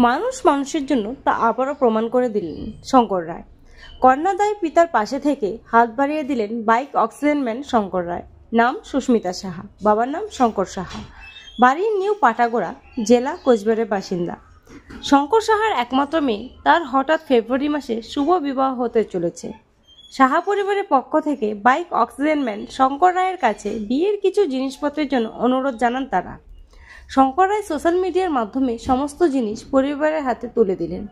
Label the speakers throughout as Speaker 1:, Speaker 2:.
Speaker 1: মানুষ মানুষের জন্য তা আবারও প্রমাণ করে দিলেন শঙ্কর রায়। কন্যাদায়ী পিতার পাশে থেকে হাত বাড়িয়ে দিলেন বাইক অক্সিজেন ম্যান শঙ্কর রায়। নাম সুস্মিতা সাহা, বাবার নাম শঙ্কর সাহা, বাড়ি নিউ পাটাগোড়া, জেলা কোচবিহারের বাসিন্দা। শঙ্কর সাহার একমাত্র মেয়ে, তার হঠাৎ ফেব্রুয়ারি মাসে শুভ বিবাহ হতে চলেছে। সাহা পরিবারের পক্ষ থেকে বাইক অক্সিজেন ম্যান শঙ্কর রায়ের কাছে বিয়ের কিছু জিনিসপত্রের জন্য অনুরোধ জানান তারা। শঙ্কর রায় সোশ্যাল মিডিয়ার মাধ্যমে সমস্ত জিনিস পরিবারের হাতে তুলে দিলেন।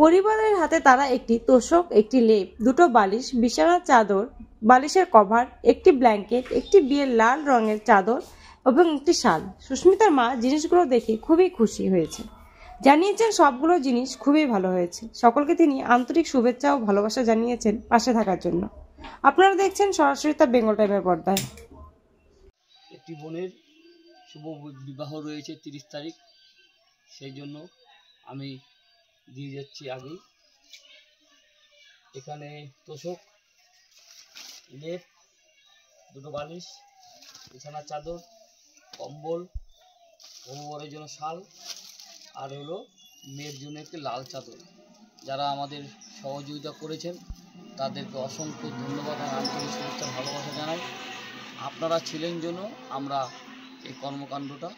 Speaker 1: পরিবারের হাতে তারা একটি তোষক, একটি লেপ, দুটো বালিশ, বিছানার চাদর, বালিশের কভার, একটি ব্ল্যাঙ্কেট, একটি বিয়ের লাল রঙের চাদর এবং একটি শাল। সুস্মিতার মা জিনিসগুলো দেখে খুবই খুশি হয়েছে, জানিয়েছেন সবগুলো জিনিস খুবই ভালো হয়েছে। সকলকে তিনি আন্তরিক শুভেচ্ছা ও ভালোবাসা জানিয়েছেন পাশে থাকার জন্য। আপনারা দেখছেন সরাসরি তার বেঙ্গল টাইমের পর্দায়।
Speaker 2: একটি বোনের শুভ বিবাহ রয়েছে 30 তারিখ, সেই জন্য আমি দিয়ে যাচ্ছি আগেই। এখানে তোষক, লেপ, দুটো বালিশ, বিছানার চাদর, কম্বল, বরের জন্য শাল, আর হলো মেয়ের জন্য একটি লাল চাদর। যারা আমাদের সহযোগিতা করেছেন তাদেরকে অসংখ্য ধন্যবাদ আর আন্তরিক শুভেচ্ছা ভালোবাসা জানাই। আপনারা ছিলেন জন্য আমরা এই কর্মকাণ্ডটা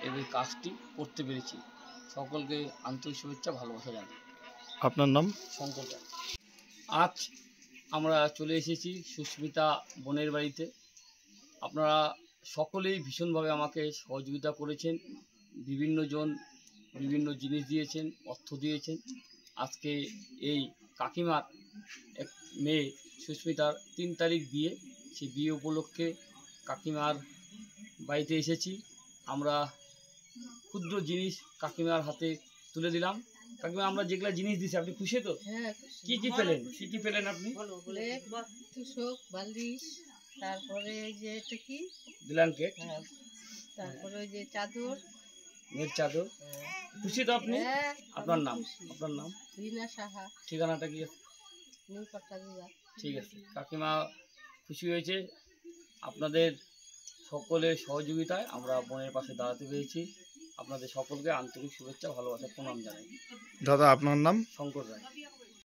Speaker 2: এবং কাজটি করতে পেরেছি। সকলকে আন্তরিক শুভেচ্ছা ভালোবাসা জানাই।
Speaker 3: আপনার নাম?
Speaker 2: শঙ্কর রায়। আজ আমরা চলে এসেছি সুস্মিতা বোনের বাড়িতে। আপনারা সকলেই ভীষণভাবে আমাকে সহযোগিতা করেছেন, বিভিন্ন জন বিভিন্ন জিনিস দিয়েছেন, অর্থ দিয়েছেন। আজকে এই কাকিমার এক মেয়ে সুস্মিতার 3 তারিখ বিয়ে, সেই বিয়ে উপলক্ষে কাকিমার বাড়িতে এসেছি। আমরা ক্ষুদ্র জিনিস কাকিমার হাতে তুলে দিলাম। কাকিমা, আমরা যেগুলো জিনিস দিচ্ছি আপনি খুশি তো?
Speaker 4: হ্যাঁ।
Speaker 2: কি কি পেলেন? কি কি পেলেন আপনি?
Speaker 4: তোষক, বালিশ, তারপরে যে এটা কি
Speaker 2: ব্ল্যাঙ্কেট,
Speaker 4: তারপরে ওই যে চাদর,
Speaker 2: মেয়ের চাদর। খুশি তো আপনি?
Speaker 4: হ্যাঁ।
Speaker 2: আপনার নাম? আপনার নাম?
Speaker 4: রিনা সাহা,
Speaker 2: ঠিকানাটা কি?
Speaker 4: নিউ পাটাগোড়া।
Speaker 2: ঠিক আছে, কাকিমা খুশি হয়েছে। আপনাদের সকলের সহযোগিতায় আমরা বোনের পাশে দাঁড়াতে পেরেছি। আপনাদের সকলকে আন্তরিক শুভেচ্ছা ভালোবাসা প্রণাম জানাই।
Speaker 3: দাদা, আপনার নাম?
Speaker 2: শঙ্কর রায়।